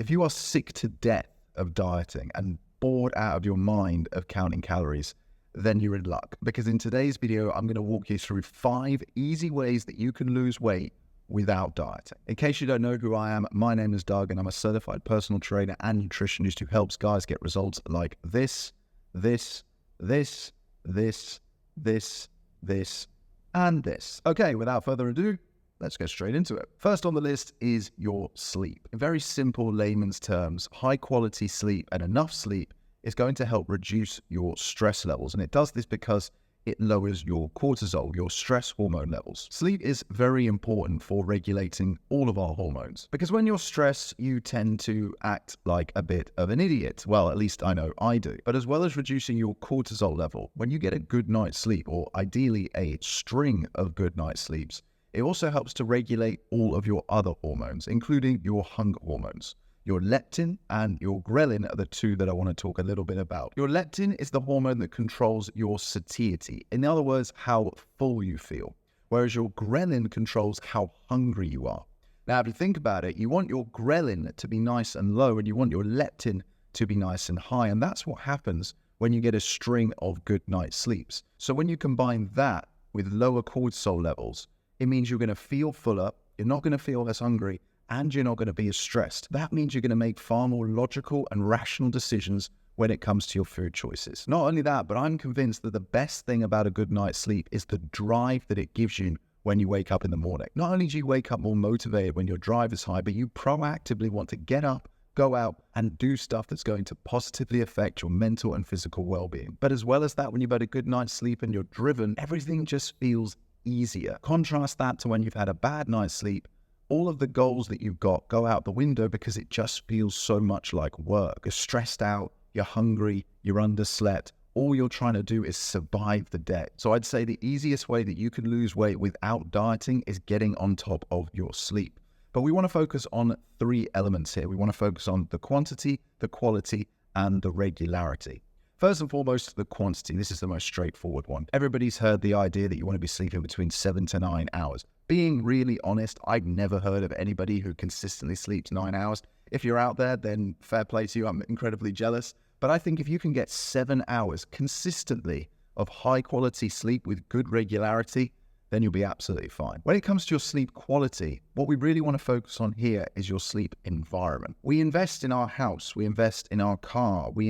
If you are sick to death of dieting and bored out of your mind of counting calories, then you're in luck. Because in today's video, I'm going to walk you through 5 easy ways that you can lose weight without dieting. In case you don't know who I am, my name is Doug and I'm a certified personal trainer and nutritionist who helps guys get results like this, and this. Okay, without further ado, let's get straight into it. First on the list is your sleep. In very simple layman's terms, high quality sleep and enough sleep is going to help reduce your stress levels. And it does this because it lowers your cortisol, your stress hormone levels. Sleep is very important for regulating all of our hormones. Because when you're stressed, you tend to act like a bit of an idiot. Well, at least I know I do. But as well as reducing your cortisol level, when you get a good night's sleep, or ideally a string of good night's sleeps, it also helps to regulate all of your other hormones, including your hunger hormones. Your leptin and your ghrelin are the two that I want to talk a little bit about. Your leptin is the hormone that controls your satiety. In other words, how full you feel. Whereas your ghrelin controls how hungry you are. Now, if you think about it, you want your ghrelin to be nice and low and you want your leptin to be nice and high. And that's what happens when you get a string of good night sleeps. So when you combine that with lower cortisol levels, it means you're going to feel fuller, you're not going to feel as hungry, and you're not going to be as stressed. That means you're going to make far more logical and rational decisions when it comes to your food choices. Not only that, but I'm convinced that the best thing about a good night's sleep is the drive that it gives you when you wake up in the morning. Not only do you wake up more motivated when your drive is high, but you proactively want to get up, go out, and do stuff that's going to positively affect your mental and physical well-being. But as well as that, when you've had a good night's sleep and you're driven, everything just feels easier. Contrast that to when you've had a bad night's sleep. All of the goals that you've got go out the window because it just feels so much like work. You're stressed out, you're hungry, you're underslept. All you're trying to do is survive the day. So I'd say the easiest way that you can lose weight without dieting is getting on top of your sleep. But we want to focus on 3 elements here. We want to focus on the quantity, the quality, and the regularity. First and foremost, the quantity. This is the most straightforward one. Everybody's heard the idea that you want to be sleeping between 7 to 9 hours. Being really honest, I've never heard of anybody who consistently sleeps 9 hours. If you're out there, then fair play to you. I'm incredibly jealous. But I think if you can get 7 hours consistently of high quality sleep with good regularity, then you'll be absolutely fine. When it comes to your sleep quality, what we really want to focus on here is your sleep environment. We invest in our house, we invest in our car, we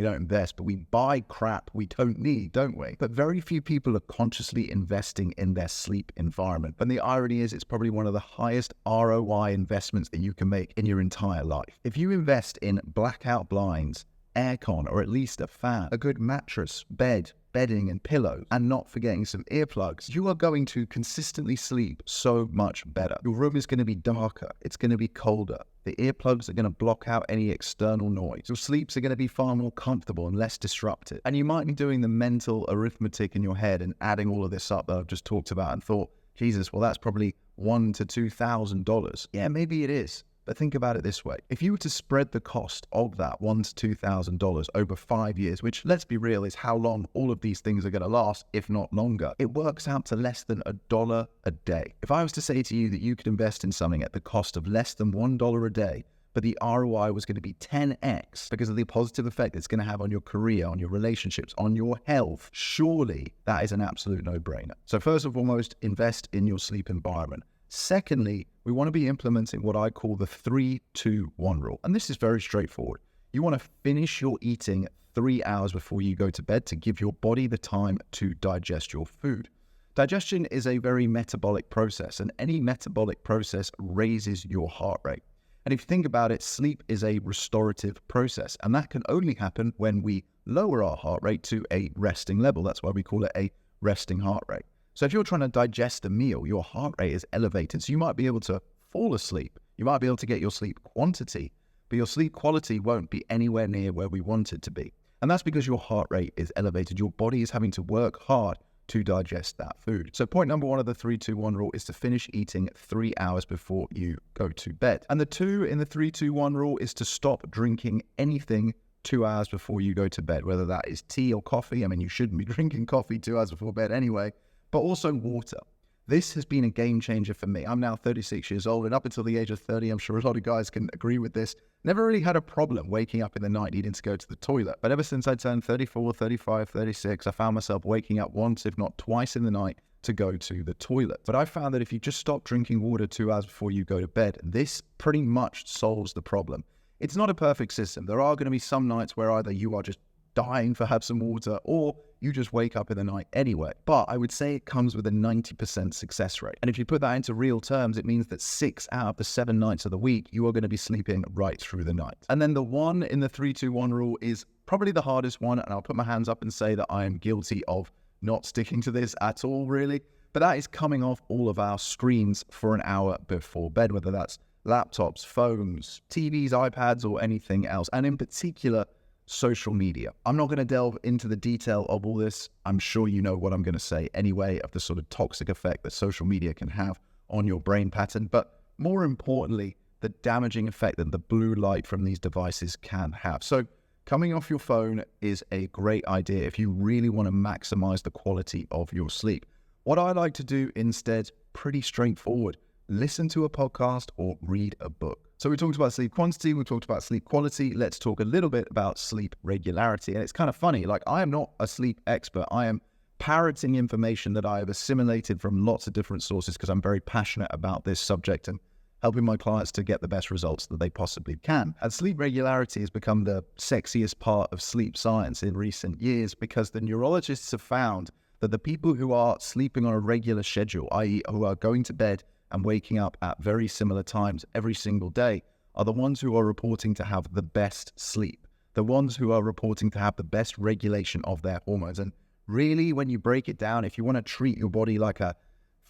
don't invest, but we buy crap we don't need, don't we? But very few people are consciously investing in their sleep environment. And the irony is it's probably one of the highest ROI investments that you can make in your entire life. If you invest in blackout blinds, aircon, or at least a fan, a good mattress, bedding and pillows, and not forgetting some earplugs, you are going to consistently sleep so much better. Your room is going to be darker. It's going to be colder. The earplugs are going to block out any external noise. Your sleeps are going to be far more comfortable and less disrupted. And you might be doing the mental arithmetic in your head and adding all of this up that I've just talked about and thought, Jesus, well, that's probably $1,000 to $2,000. Yeah, maybe it is. But think about it this way. If you were to spread the cost of that $1,000 to $2,000 over 5 years, which let's be real is how long all of these things are going to last, if not longer, it works out to less than $1 a day. If I was to say to you that you could invest in something at the cost of less than $1 a day, but the ROI was going to be 10x because of the positive effect it's going to have on your career, on your relationships, on your health, surely that is an absolute no-brainer. So first and foremost, invest in your sleep environment. Secondly, we want to be implementing what I call the 3-2-1 rule. And this is very straightforward. You want to finish your eating 3 hours before you go to bed to give your body the time to digest your food. Digestion is a very metabolic process, and any metabolic process raises your heart rate. And if you think about it, sleep is a restorative process, and that can only happen when we lower our heart rate to a resting level. That's why we call it a resting heart rate. So if you're trying to digest a meal, your heart rate is elevated. So you might be able to fall asleep. You might be able to get your sleep quantity, but your sleep quality won't be anywhere near where we want it to be. And that's because your heart rate is elevated. Your body is having to work hard to digest that food. So point number 1 of the 3-2-1 rule is to finish eating 3 hours before you go to bed. And the 2 in the 3-2-1 rule is to stop drinking anything 2 hours before you go to bed, whether that is tea or coffee. I mean, you shouldn't be drinking coffee 2 hours before bed anyway, but also water. This has been a game changer for me. I'm now 36 years old, and up until the age of 30, I'm sure a lot of guys can agree with this, never really had a problem waking up in the night needing to go to the toilet. But ever since I turned 34, 35, 36, I found myself waking up once, if not twice in the night to go to the toilet. But I found that if you just stop drinking water 2 hours before you go to bed, this pretty much solves the problem. It's not a perfect system. There are going to be some nights where either you are just dying for have some water or you just wake up in the night anyway. But I would say it comes with a 90% success rate. And if you put that into real terms, it means that 6 out of the 7 nights of the week, you are going to be sleeping right through the night. And then the one in the 3-2-1 rule is probably the hardest one. And I'll put my hands up and say that I am guilty of not sticking to this at all, really. But that is coming off all of our screens for an hour before bed, whether that's laptops, phones, TVs, iPads, or anything else. And in particular, social media. I'm not going to delve into the detail of all this. I'm sure you know what I'm going to say anyway, of the sort of toxic effect that social media can have on your brain pattern. But more importantly, the damaging effect that the blue light from these devices can have. So coming off your phone is a great idea if you really want to maximize the quality of your sleep. What I like to do instead, pretty straightforward. Listen to a podcast or read a book. So we talked about sleep quantity, we talked about sleep quality. Let's talk a little bit about sleep regularity. And it's kind of funny, like I am not a sleep expert. I am parroting information that I have assimilated from lots of different sources because I'm very passionate about this subject and helping my clients to get the best results that they possibly can. And sleep regularity has become the sexiest part of sleep science in recent years because the neurologists have found that the people who are sleeping on a regular schedule, i.e. who are going to bed and waking up at very similar times every single day, are the ones who are reporting to have the best sleep, the ones who are reporting to have the best regulation of their hormones. And really, when you break it down, if you want to treat your body like a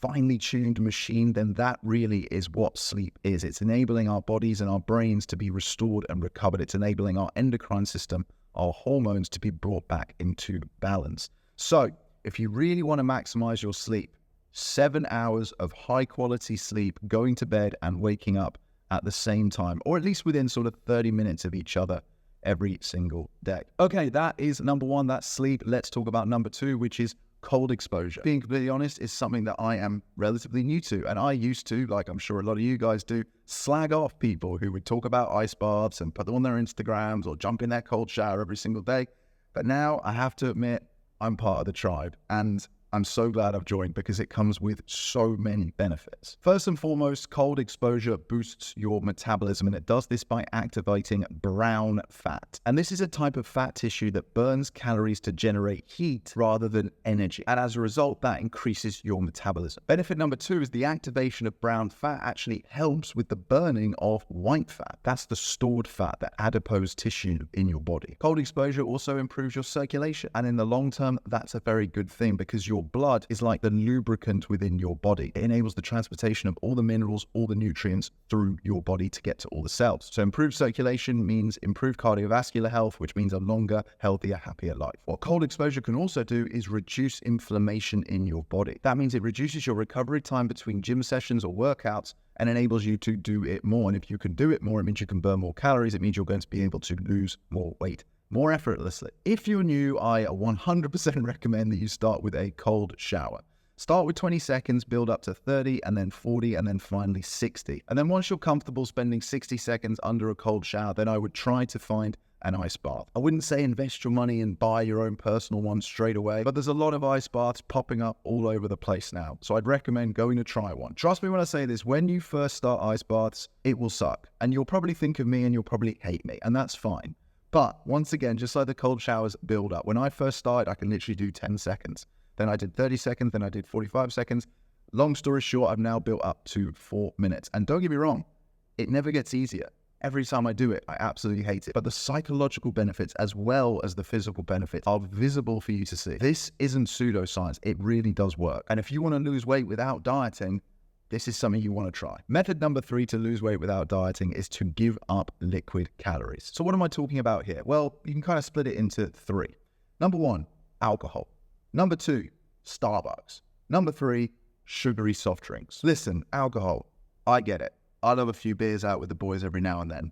finely tuned machine, then that really is what sleep is. It's enabling our bodies and our brains to be restored and recovered. It's enabling our endocrine system, our hormones, to be brought back into balance. So if you really want to maximize your sleep, 7 hours of high quality sleep, going to bed and waking up at the same time, or at least within sort of 30 minutes of each other every single day. Okay, that is number one, that's sleep. Let's talk about number two, which is cold exposure. Being completely honest, is something that I am relatively new to. And I used to, like I'm sure a lot of you guys do, slag off people who would talk about ice baths and put them on their Instagrams or jump in their cold shower every single day. But now I have to admit, I'm part of the tribe. And I'm so glad I've joined because it comes with so many benefits. First and foremost, cold exposure boosts your metabolism, and it does this by activating brown fat. And this is a type of fat tissue that burns calories to generate heat rather than energy. And as a result, that increases your metabolism. Benefit number two is the activation of brown fat actually helps with the burning of white fat. That's the stored fat, the adipose tissue in your body. Cold exposure also improves your circulation. And in the long term, that's a very good thing because your blood is like the lubricant within your body. It enables the transportation of all the minerals, all the nutrients through your body to get to all the cells. So improved circulation means improved cardiovascular health, which means a longer, healthier, happier life. What cold exposure can also do is reduce inflammation in your body. That means it reduces your recovery time between gym sessions or workouts and enables you to do it more. And if you can do it more, it means you can burn more calories. It means you're going to be able to lose more weight more effortlessly. If you're new, I 100% recommend that you start with a cold shower. Start with 20 seconds, build up to 30, and then 40, and then finally 60. And then once you're comfortable spending 60 seconds under a cold shower, then I would try to find an ice bath. I wouldn't say invest your money and buy your own personal one straight away, but there's a lot of ice baths popping up all over the place now. So I'd recommend going to try one. Trust me when I say this, when you first start ice baths, it will suck. And you'll probably think of me and you'll probably hate me, and that's fine. But once again, just like the cold showers build up, when I first started, I can literally do 10 seconds. Then I did 30 seconds, then I did 45 seconds. Long story short, I've now built up to 4 minutes. And don't get me wrong, it never gets easier. Every time I do it, I absolutely hate it. But the psychological benefits as well as the physical benefits are visible for you to see. This isn't pseudoscience. It really does work. And if you want to lose weight without dieting, this is something you want to try. Method number 3 to lose weight without dieting is to give up liquid calories. So what am I talking about here? Well, you can kind of split it into 3. Number 1, alcohol. Number 2, Starbucks. Number 3, sugary soft drinks. Listen, alcohol, I get it. I love a few beers out with the boys every now and then.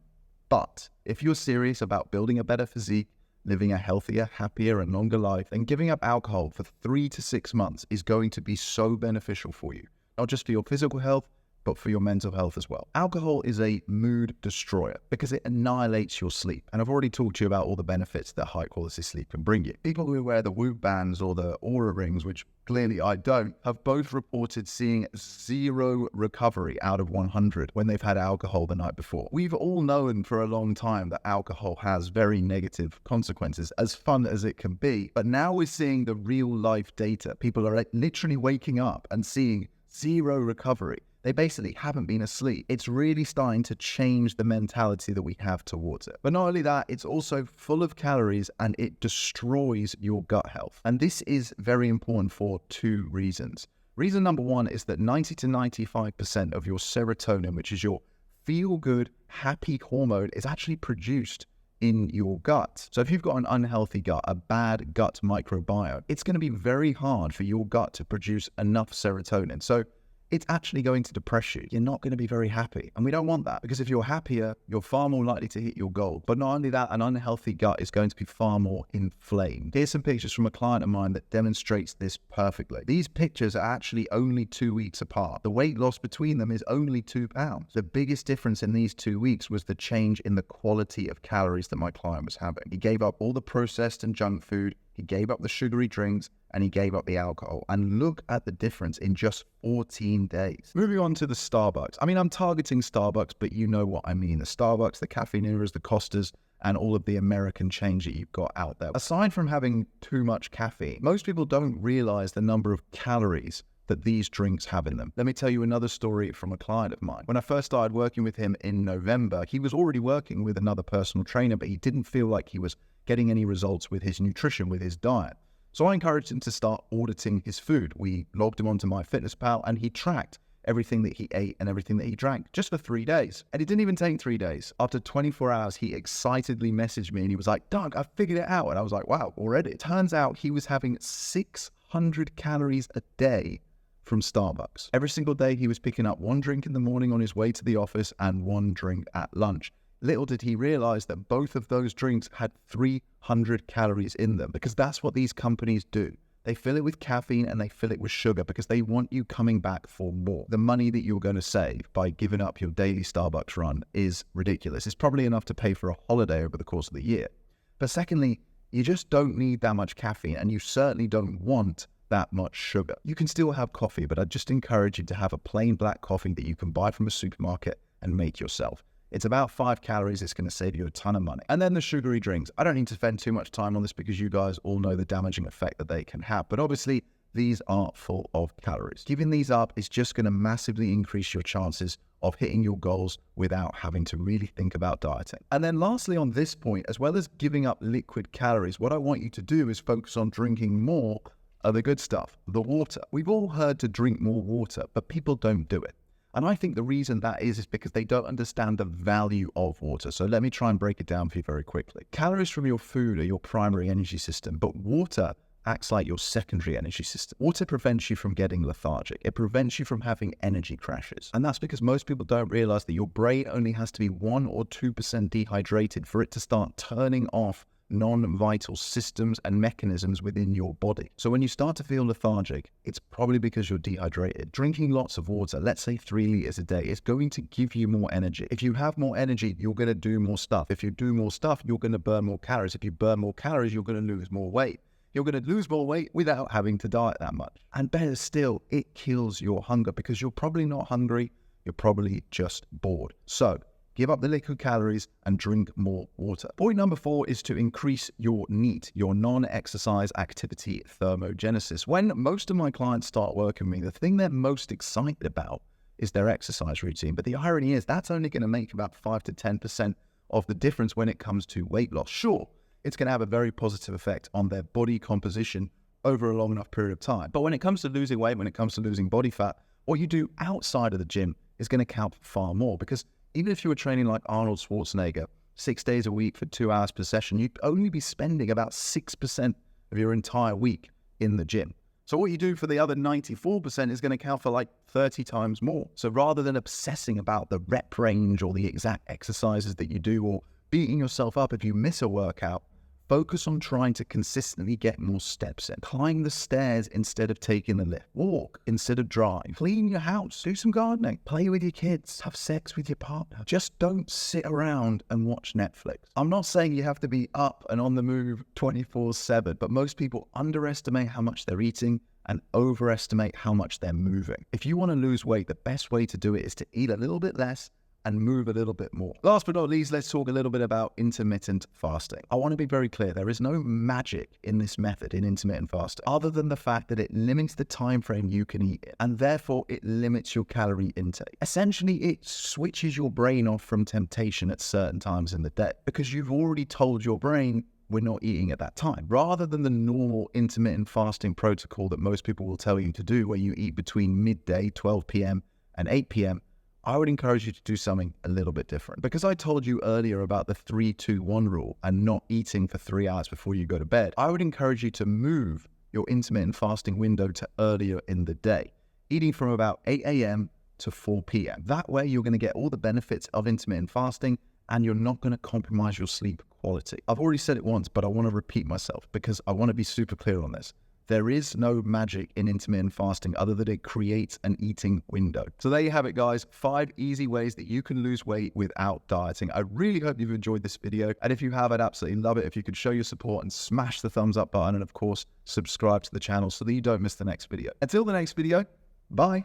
But if you're serious about building a better physique, living a healthier, happier, and longer life, then giving up alcohol for 3 to 6 months is going to be so beneficial for you, not just for your physical health, but for your mental health as well. Alcohol is a mood destroyer because it annihilates your sleep. And I've already talked to you about all the benefits that high quality sleep can bring you. People who wear the Whoop bands or the Oura rings, which clearly I don't, have both reported seeing 0 recovery out of 100 when they've had alcohol the night before. We've all known for a long time that alcohol has very negative consequences, as fun as it can be. But now we're seeing the real life data. People are literally waking up and seeing 0 recovery. They basically haven't been asleep. It's really starting to change the mentality that we have towards it. But not only that, it's also full of calories and it destroys your gut health. And this is very important for 2 reasons. Reason number 1 is that 90 to 95% of your serotonin, which is your feel-good, happy hormone, is actually produced in your gut. So if you've got an unhealthy gut, a bad gut microbiome, it's going to be very hard for your gut to produce enough serotonin. So it's actually going to depress you. You're not going to be very happy. And we don't want that, because if you're happier, you're far more likely to hit your goal. But not only that, an unhealthy gut is going to be far more inflamed. Here's some pictures from a client of mine that demonstrates this perfectly. These pictures are actually only 2 weeks apart. The weight loss between them is only 2 pounds. The biggest difference in these 2 weeks was the change in the quality of calories that my client was having. He gave up all the processed and junk food. He gave up the sugary drinks and he gave up the alcohol. And look at the difference in just 14 days. Moving on to the Starbucks. I mean, I'm targeting Starbucks, but you know what I mean. The Starbucks, the Caffeineras, the Costas, and all of the American chains that you've got out there. Aside from having too much caffeine, most people don't realize the number of calories that these drinks have in them. Let me tell you another story from a client of mine. When I first started working with him in November, he was already working with another personal trainer, but he didn't feel like he was getting any results with his nutrition, with his diet. So I encouraged him to start auditing his food. We logged him onto MyFitnessPal and he tracked everything that he ate and everything that he drank just for 3 days. And it didn't even take 3 days. After 24 hours, he excitedly messaged me and he was like, "Doug, I figured it out." And I was like, wow, already? It turns out he was having 600 calories a day from Starbucks. Every single day he was picking up 1 drink in the morning on his way to the office and 1 drink at lunch. Little did he realize that both of those drinks had 300 calories in them, because that's what these companies do. They fill it with caffeine and they fill it with sugar because they want you coming back for more. The money that you're going to save by giving up your daily Starbucks run is ridiculous. It's probably enough to pay for a holiday over the course of the year. But secondly, you just don't need that much caffeine and you certainly don't want that much sugar. You can still have coffee, but I'd just encourage you to have a plain black coffee that you can buy from a supermarket and make yourself. It's about 5 calories. It's going to save you a ton of money. And then the sugary drinks. I don't need to spend too much time on this because you guys all know the damaging effect that they can have. But obviously, these are full of calories. Giving these up is just going to massively increase your chances of hitting your goals without having to really think about dieting. And then lastly, on this point, as well as giving up liquid calories, what I want you to do is focus on drinking more of the good stuff, the water. We've all heard to drink more water, but people don't do it. And I think the reason that is because they don't understand the value of water. So let me try and break it down for you very quickly. Calories from your food are your primary energy system, but water acts like your secondary energy system. Water prevents you from getting lethargic. It prevents you from having energy crashes. And that's because most people don't realize that your brain only has to be 1 or 2% dehydrated for it to start turning off non-vital systems and mechanisms within your body. So when you start to feel lethargic, it's probably because you're dehydrated. Drinking lots of water, let's say 3 liters a day, is going to give you more energy. If you have more energy, you're going to do more stuff. If you do more stuff, you're going to burn more calories. If you burn more calories, you're going to lose more weight. You're going to lose more weight without having to diet that much. And better still, it kills your hunger because you're probably not hungry. You're probably just bored. So give up the liquid calories and drink more water. Point number 4 is to increase your NEAT, your non-exercise activity thermogenesis. When most of my clients start working with me, the thing they're most excited about is their exercise routine. But the irony is that's only going to make about 5 to 10% of the difference when it comes to weight loss. Sure, it's going to have a very positive effect on their body composition over a long enough period of time. But when it comes to losing weight, when it comes to losing body fat, what you do outside of the gym is going to count far more, because even if you were training like Arnold Schwarzenegger 6 days a week for 2 hours per session, you'd only be spending about 6% of your entire week in the gym. So what you do for the other 94% is going to count for like 30 times more. So rather than obsessing about the rep range or the exact exercises that you do or beating yourself up if you miss a workout, Focus on trying to consistently get more steps in. Climb the stairs instead of taking the lift. Walk instead of drive. Clean your house. Do some gardening. Play with your kids. Have sex with your partner. Just don't sit around and watch Netflix. I'm not saying you have to be up and on the move 24/7, but most people underestimate how much they're eating and overestimate how much they're moving. If you want to lose weight, the best way to do it is to eat a little bit less and move a little bit more. Last but not least, let's talk a little bit about intermittent fasting. I want to be very clear. There is no magic in this method in intermittent fasting, other than the fact that it limits the time frame you can eat it, and therefore it limits your calorie intake. Essentially, it switches your brain off from temptation at certain times in the day, because you've already told your brain, we're not eating at that time. Rather than the normal intermittent fasting protocol that most people will tell you to do, where you eat between midday, 12 p.m. and 8 p.m., I would encourage you to do something a little bit different. Because I told you earlier about the 3-2-1 rule and not eating for 3 hours before you go to bed, I would encourage you to move your intermittent fasting window to earlier in the day, eating from about 8 a.m. to 4 p.m. That way you're going to get all the benefits of intermittent fasting and you're not going to compromise your sleep quality. I've already said it once, but I want to repeat myself because I want to be super clear on this. There is no magic in intermittent fasting other than it creates an eating window. So there you have it, guys. 5 easy ways that you can lose weight without dieting. I really hope you've enjoyed this video. And if you have, I'd absolutely love it if you could show your support and smash the thumbs up button. And of course, subscribe to the channel so that you don't miss the next video. Until the next video, bye.